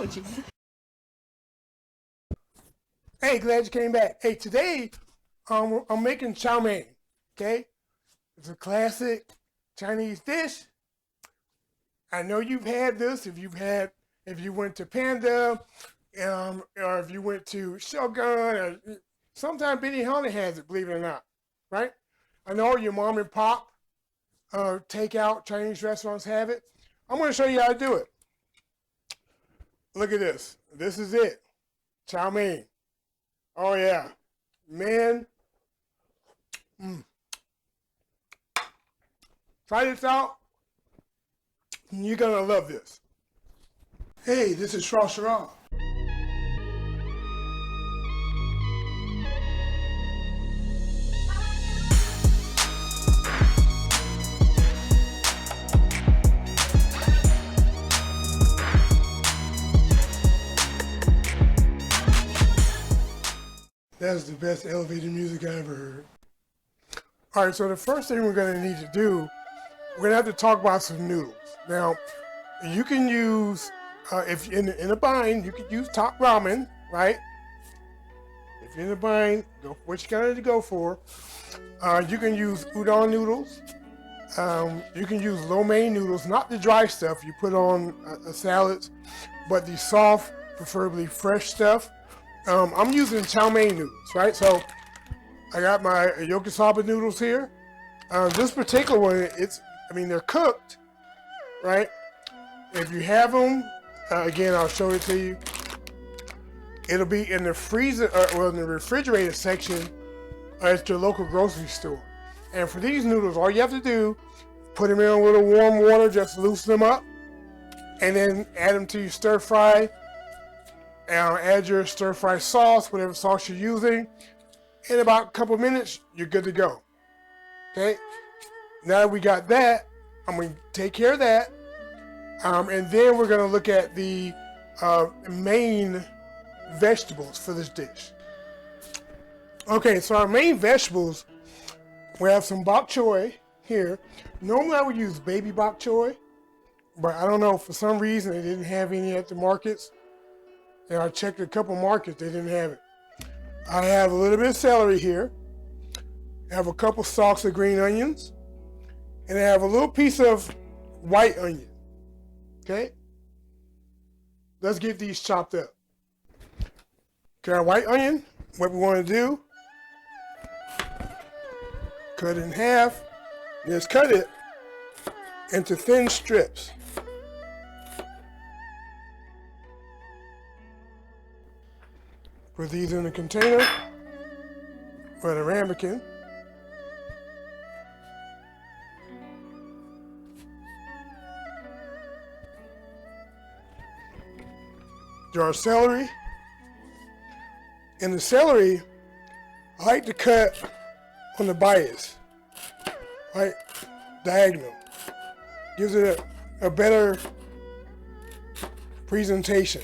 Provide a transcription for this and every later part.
with you. Hey, glad you came back. Hey, today I'm making chow mein. Okay, it's a classic Chinese dish. I know you've had this if you went to Panda, or if you went to Shogun, or sometimes Benny Hunter has it. Believe it or not, right? I know your mom and pop takeout Chinese restaurants have it. I'm going to show you how to do it. Look at this. This is it. Chow mein. Oh yeah, man. Try this out. You're gonna love this. Hey, this is Shrashira. That's the best elevator music I ever heard. All right, so the first thing we're gonna need to do, we're gonna have to talk about some noodles. Now, you can use, if you're in a bind, you can use top ramen, right? If you're in a bind, go for what you gotta go for. You can use udon noodles. You can use lo mein noodles, not the dry stuff you put on salads, but the soft, preferably fresh stuff. I'm using chow mein noodles, right? So I got my yokosoba noodles here. This particular one, they're cooked, right? If you have them, again, I'll show it to you. It'll be in the freezer, in the refrigerator section at your local grocery store. And for these noodles, all you have to do, put them in a little warm water, just loosen them up, and then add them to your stir fry. Add your stir fry sauce, whatever sauce you're using. In about a couple minutes, you're good to go. Okay? Now that we got that, I'm going to take care of that. And then we're going to look at the main vegetables for this dish. Okay, so our main vegetables, we have some bok choy here. Normally I would use baby bok choy, but I don't know, for some reason they didn't have any at the markets. And I checked a couple markets, they didn't have it. I have a little bit of celery here. I have a couple stalks of green onions. And I have a little piece of white onion. Okay? Let's get these chopped up. Okay, our white onion, what we want to do, cut it in half. Just cut it into thin strips. Put these in a container or a ramekin. Do our celery. And the celery, I like to cut on the bias, right? Diagonal. Gives it a better presentation.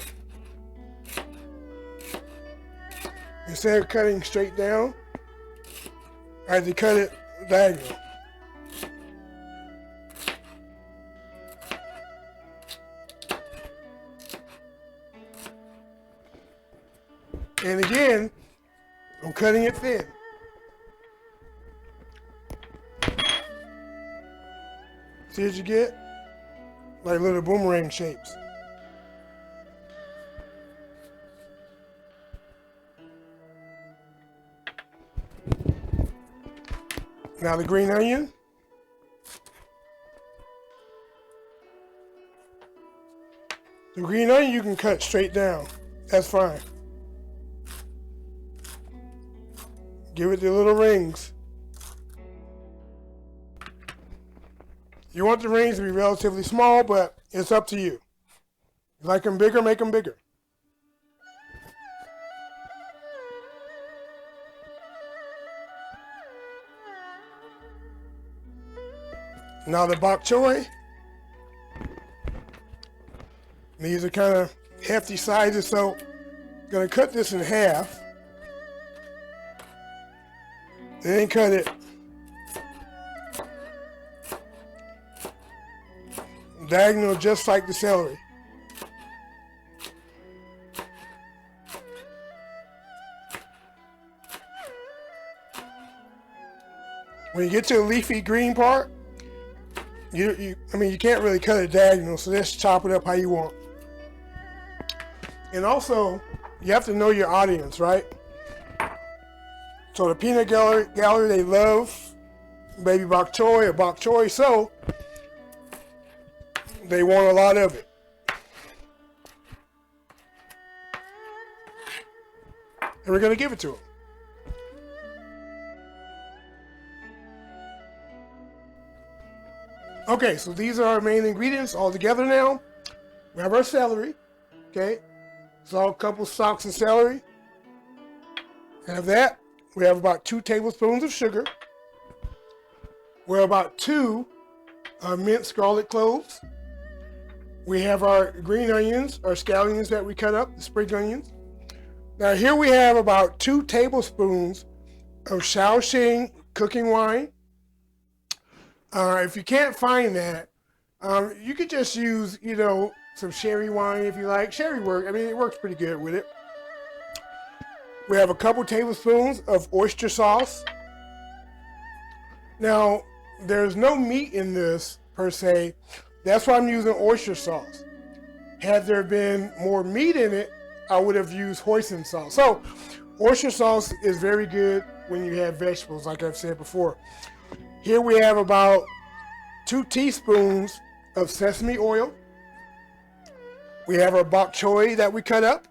Instead of cutting straight down, I had to cut it diagonal. And again, I'm cutting it thin. See what you get? Like little boomerang shapes. Now the green onion. The green onion you can cut straight down. That's fine. Give it the little rings. You want the rings to be relatively small, but it's up to you. You like them bigger, make them bigger. Now the bok choy. These are kind of hefty sizes, so I'm going to cut this in half. Then cut it diagonal just like the celery. When you get to the leafy green part, you can't really cut it diagonal, so let's chop it up how you want. And also, you have to know your audience, right? So the peanut gallery, they love baby bok choy or bok choy, so they want a lot of it. And we're going to give it to them. Okay, so these are our main ingredients all together now. We have our celery, okay? So a couple stalks of celery. Have that. We have about 2 tablespoons of sugar. We have about 2 minced garlic cloves. We have our green onions, our scallions that we cut up, the spring onions. Now here we have about 2 tablespoons of Chow cooking wine. If you can't find that, you could just use, some sherry wine if you like. Sherry works. It works pretty good with it. We have a couple tablespoons of oyster sauce. Now, there's no meat in this per se. That's why I'm using oyster sauce. Had there been more meat in it, I would have used hoisin sauce. So, oyster sauce is very good when you have vegetables, like I've said before. Here we have about 2 teaspoons of sesame oil. We have our bok choy that we cut up.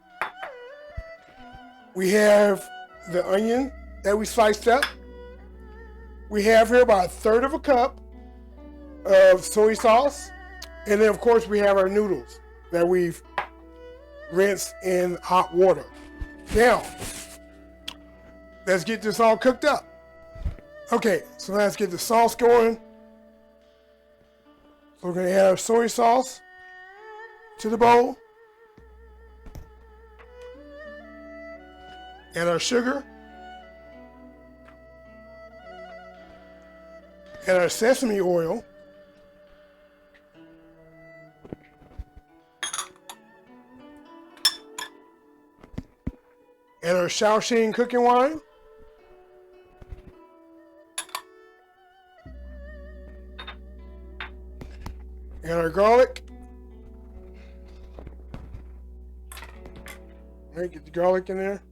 We have the onion that we sliced up. We have here about 1/3 of a cup of soy sauce. And then, of course, we have our noodles that we've rinsed in hot water. Now, let's get this all cooked up. Okay, so let's get the sauce going. So we're going to add our soy sauce to the bowl. And our sugar. And our sesame oil. And our Chow cooking wine. And our garlic. All right, get the garlic in there.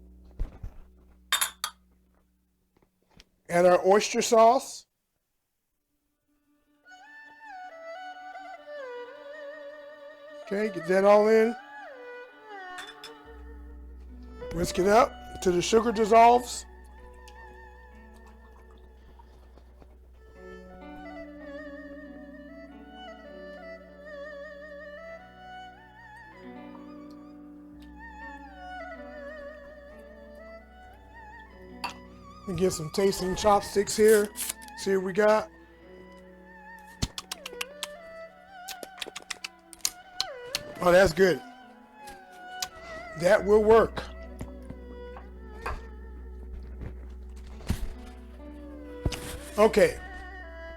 And our oyster sauce. Okay, get that all in. Whisk it up till the sugar dissolves. And get some tasting chopsticks here. See what we got. Oh, that's good. That will work. Okay,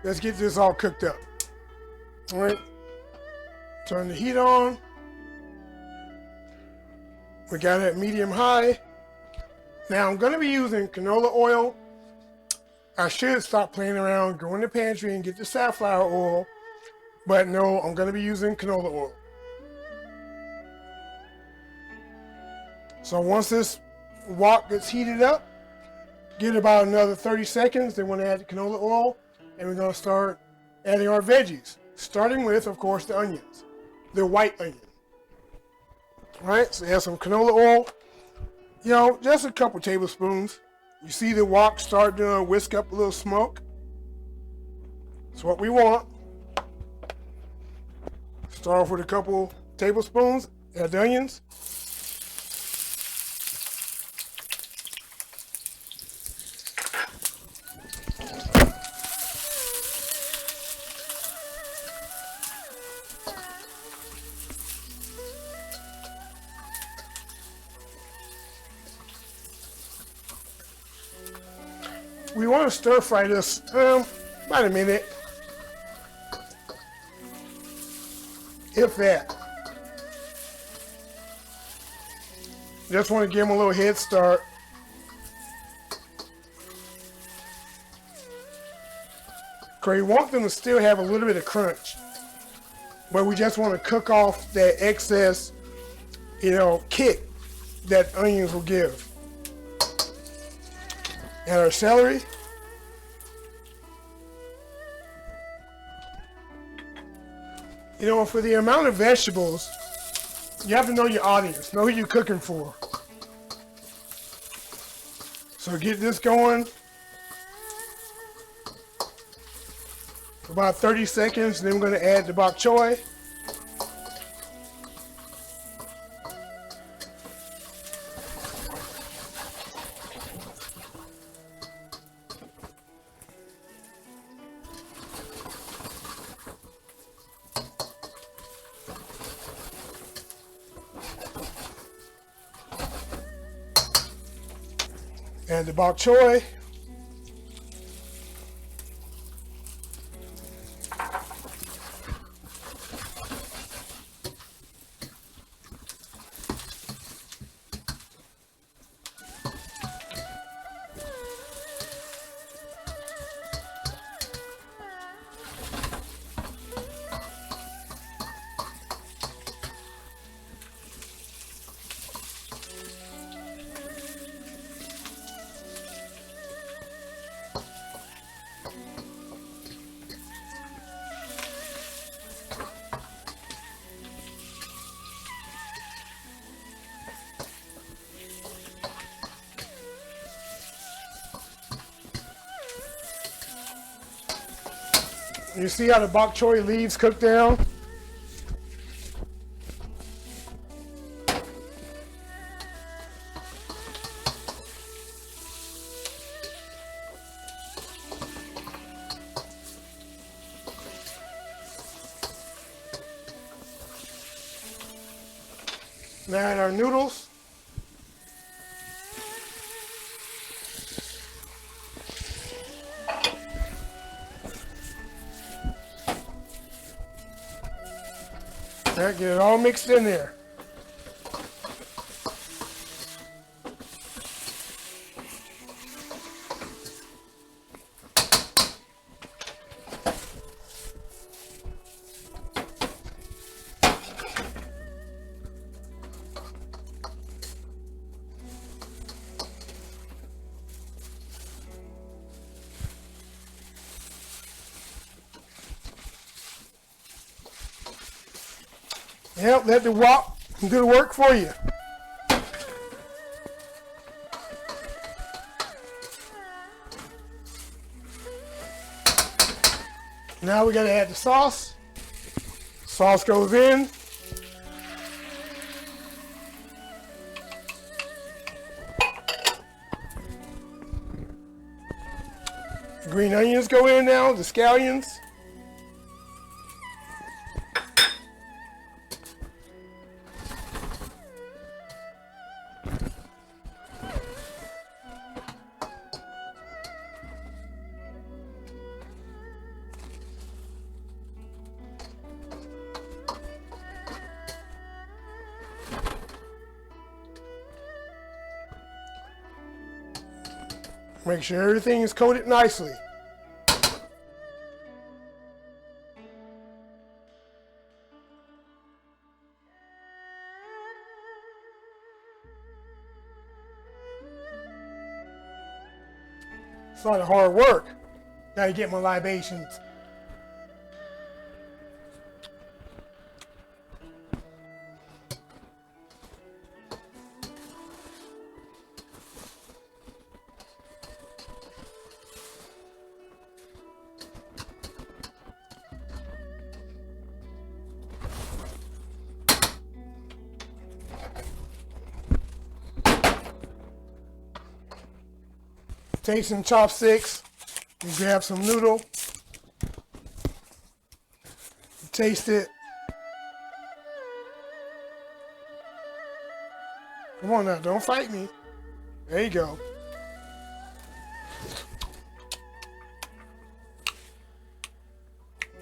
let's get this all cooked up. All right, turn the heat on. We got it at medium high. Now I'm going to be using canola oil. I should stop playing around, go in the pantry and get the safflower oil, but no, I'm going to be using canola oil. So once this wok gets heated up, give it about another 30 seconds, then we're going to add the canola oil, and we're going to start adding our veggies, starting with, of course, the onions, the white onion. All right, so add some canola oil. Just a couple tablespoons. You see the wok start to whisk up a little smoke. That's what we want. Start off with a couple tablespoons. Add the onions. We want to stir fry this about a minute, if that. Just want to give them a little head start. because we want them to still have a little bit of crunch. But we just want to cook off that excess, kick that onions will give. And our celery. For the amount of vegetables, you have to know your audience, know who you're cooking for. So get this going for about 30 seconds, then we're going to add the bok choy. Add the bok choy. You see how the bok choy leaves cook down? Now add our noodles. Get it all mixed in there. Yep, let the wok do the work for you. Now we gotta add the sauce. Sauce goes in. Green onions go in now, the scallions. Make sure everything is coated nicely. It's a lot of hard work. Gotta get my libations. Take some chopsticks and grab some noodle. Taste it. Come on now, don't fight me. There you go.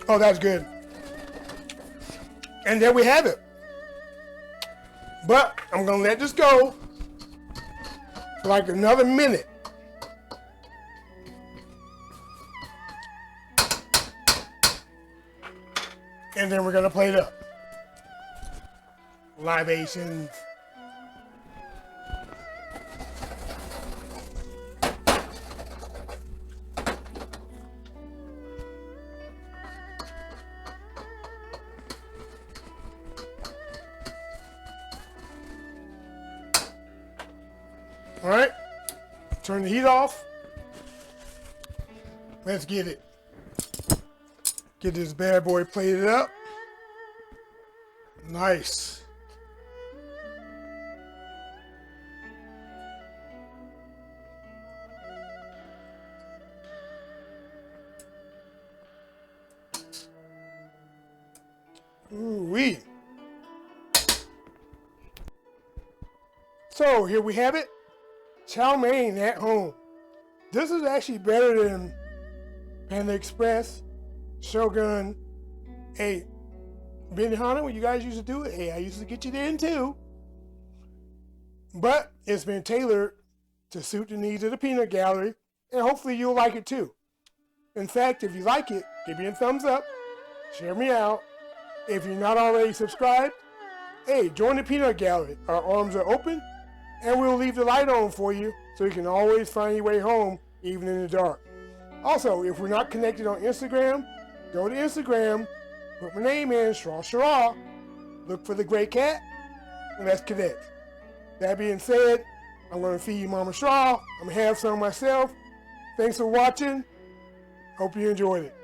Oh, that's good. And there we have it. But I'm gonna let this go for like another minute. And then we're gonna plate up. Libations. All right, turn the heat off. Let's get it. Get this bad boy plated up. Nice. Ooh-wee. So here we have it. Chow mein at home. This is actually better than Panda Express, Shogun. Hey, Benihana, when you guys used to do it, hey, I used to get you in too. But it's been tailored to suit the needs of the peanut gallery, and hopefully you'll like it too. In fact, if you like it, give me a thumbs up, share me out. If you're not already subscribed, hey, join the peanut gallery. Our arms are open, and we'll leave the light on for you so you can always find your way home, even in the dark. Also, if we're not connected on Instagram, go to Instagram, put my name in, Shrashira, look for the gray cat, and let's connect. That being said, I'm going to feed Mama Shra. I'm going to have some myself. Thanks for watching. Hope you enjoyed it.